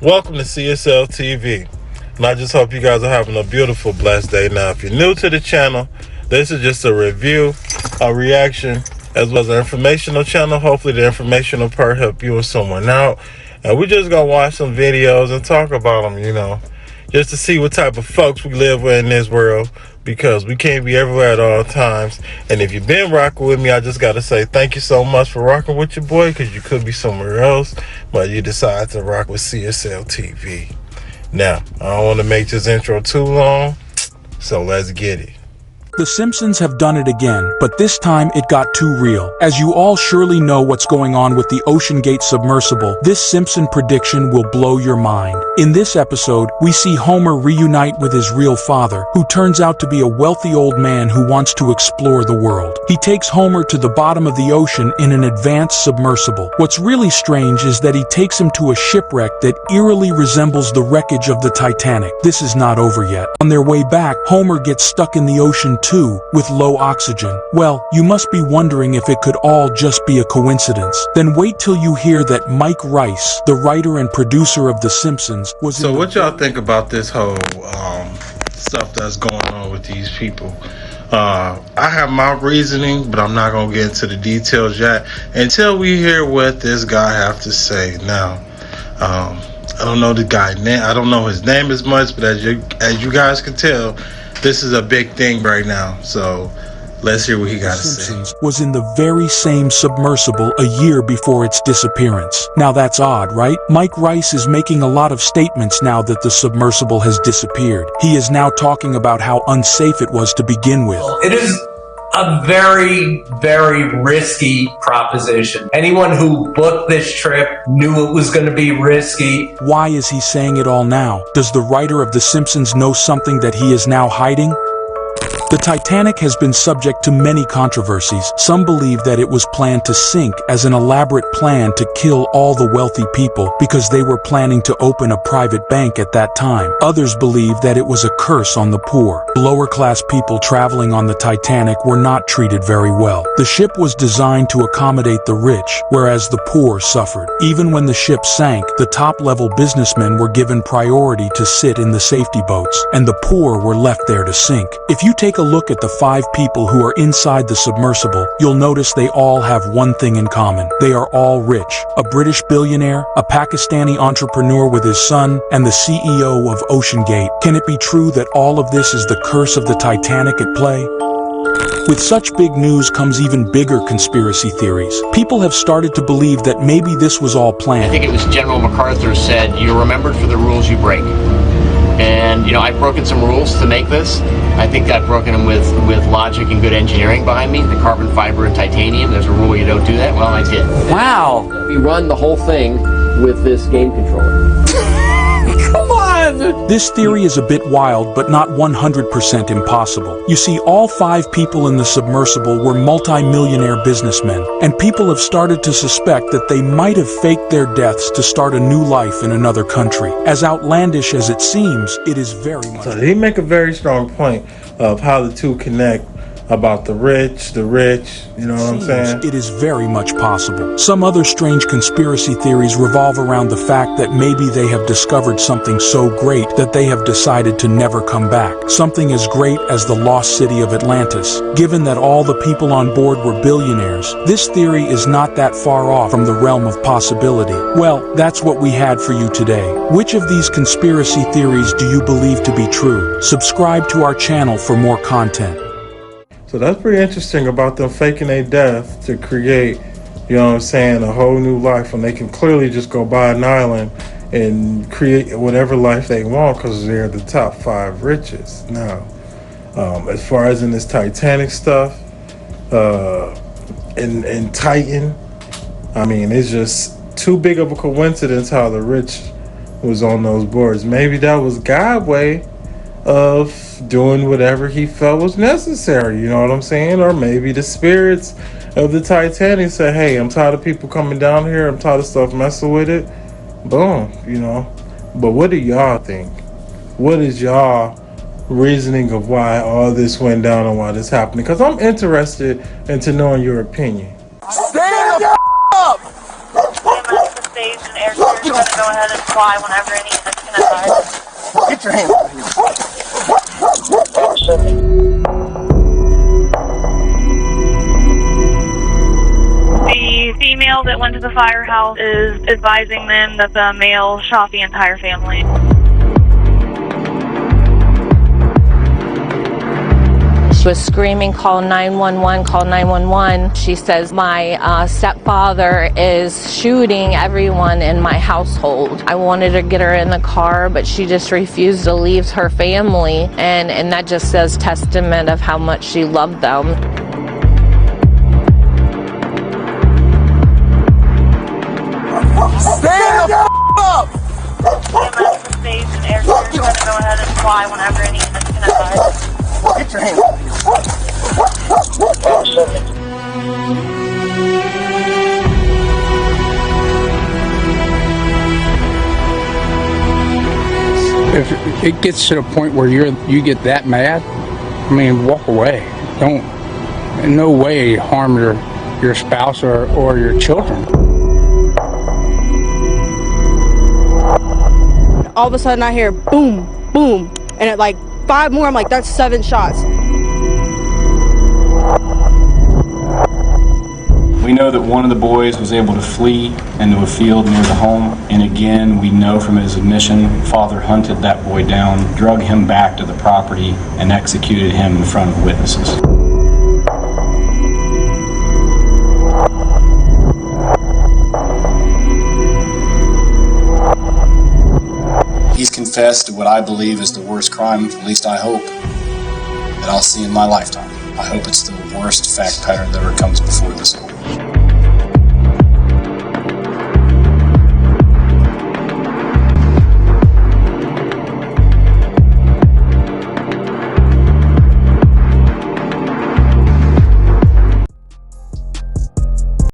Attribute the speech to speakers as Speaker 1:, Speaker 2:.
Speaker 1: Welcome to CSL TV, and I just hope you guys are having a beautiful, blessed day. Now, if you're new to the channel, this is just a review, a reaction, as well as an informational channel. Hopefully the informational part help you or someone out, and we're just gonna watch some videos and talk about them, just to see what type of folks we live with in this world, because we can't be everywhere at all times. And if you've been rocking with me, I just gotta say thank you so much for rocking with your boy, because you could be somewhere else, but you decide to rock with CSL TV. Now, I don't want to make this intro too long, so let's get it.
Speaker 2: The Simpsons have done it again, but this time it got too real. As you all surely know what's going on with the OceanGate submersible, this Simpson prediction will blow your mind. In this episode, we see Homer reunite with his real father, who turns out to be a wealthy old man who wants to explore the world. He takes Homer to the bottom of the ocean in an advanced submersible. What's really strange is that he takes him to a shipwreck that eerily resembles the wreckage of the Titanic. This is not over yet. On their way back, Homer gets stuck in the ocean too, with low oxygen. Well, you must be wondering if it could all just be a coincidence. Then wait till you hear that Mike Rice, the writer and producer of The Simpsons, was
Speaker 1: So what y'all think about this whole stuff that's going on with these people? I have my reasoning, but I'm not going to get into the details yet until we hear what this guy have to say. Now, I don't know the guy name. I don't know his name as much, but as you guys can tell, this is a big thing right now. So let's hear what he got to say.
Speaker 2: Was in the very same submersible a year before its disappearance. Now that's odd, right? Mike Rice is making a lot of statements now that the submersible has disappeared. He is now talking about how unsafe it was to begin with.
Speaker 3: It is a very, very risky proposition. Anyone who booked this trip knew it was going to be risky.
Speaker 2: Why is he saying it all now? Does the writer of The Simpsons know something that he is now hiding? The Titanic has been subject to many controversies. Some believe that it was planned to sink as an elaborate plan to kill all the wealthy people because they were planning to open a private bank at that time. Others believe that it was a curse on the poor. Lower class people traveling on the Titanic were not treated very well. The ship was designed to accommodate the rich, whereas the poor suffered. Even when the ship sank, the top-level businessmen were given priority to sit in the safety boats, and the poor were left there to sink. If you take a look at the 5 people who are inside the submersible, you'll notice they all have one thing in common. They are all rich. A British billionaire, a Pakistani entrepreneur with his son, and the CEO of OceanGate. Can it be true that all of this is the curse of the Titanic at play? With such big news comes even bigger conspiracy theories. People have started to believe that maybe this was all planned.
Speaker 4: I think it was General MacArthur said, "You're remembered for the rules you break." And, I've broken some rules to make this. I think I've broken them with logic and good engineering behind me. The carbon fiber and titanium, there's a rule you don't do that. Well, I did.
Speaker 5: Wow. We run the whole thing with this game controller.
Speaker 2: Come on! This theory is a bit wild, but not 100% impossible. You see, all 5 people in the submersible were multi-millionaire businessmen, and people have started to suspect that they might have faked their deaths to start a new life in another country. As outlandish as it seems, it is very much.
Speaker 1: So he make a very strong point of how the two connect, about the rich, you know what I'm saying?
Speaker 2: It is very much possible. Some other strange conspiracy theories revolve around the fact that maybe they have discovered something so great that they have decided to never come back. Something as great as the lost city of Atlantis. Given that all the people on board were billionaires, this theory is not that far off from the realm of possibility. Well, that's what we had for you today. Which of these conspiracy theories do you believe to be true? Subscribe to our channel for more content.
Speaker 1: So that's pretty interesting about them faking their death to create, a whole new life, when they can clearly just go buy an island and create whatever life they want because they're the top 5 richest. Now, as far as in this Titanic stuff, and Titan, it's just too big of a coincidence how the rich was on those boards. Maybe that was God's way of doing whatever he felt was necessary, you know what I'm saying? Or maybe the spirits of the Titanic said, hey, I'm tired of people coming down here, I'm tired of stuff messing with it. Boom, But what do y'all think? What is y'all reasoning of why all this went down and why this happened? Because I'm interested into knowing your opinion.
Speaker 6: Stand up! air crews are going to go ahead and fly whenever any units can advise.
Speaker 7: Get your hands out of here.
Speaker 6: The female that went to the firehouse is advising them that the male shot the entire family.
Speaker 8: She was screaming, call 911, call 911. She says, my stepfather is shooting everyone in my household. I wanted to get her in the car, but she just refused to leave her family. And that just says testament of how much she loved them.
Speaker 7: Stand the up!
Speaker 6: The stage and air crews are going to go ahead and fly whenever any units can advise.
Speaker 7: Get your hands out of here.
Speaker 9: If it gets to the point where you get that mad, I mean, walk away. Don't, in no way harm your spouse or your children.
Speaker 10: All of a sudden I hear boom, boom, and at like 5 more, I'm like, that's 7 shots.
Speaker 11: We know that one of the boys was able to flee into a field near the home, and again, we know from his admission, father hunted that boy down, drug him back to the property, and executed him in front of witnesses.
Speaker 12: He's confessed to what I believe is the worst crime, at least I hope, that I'll see in my lifetime. I hope it's the worst fact pattern that ever comes before this court.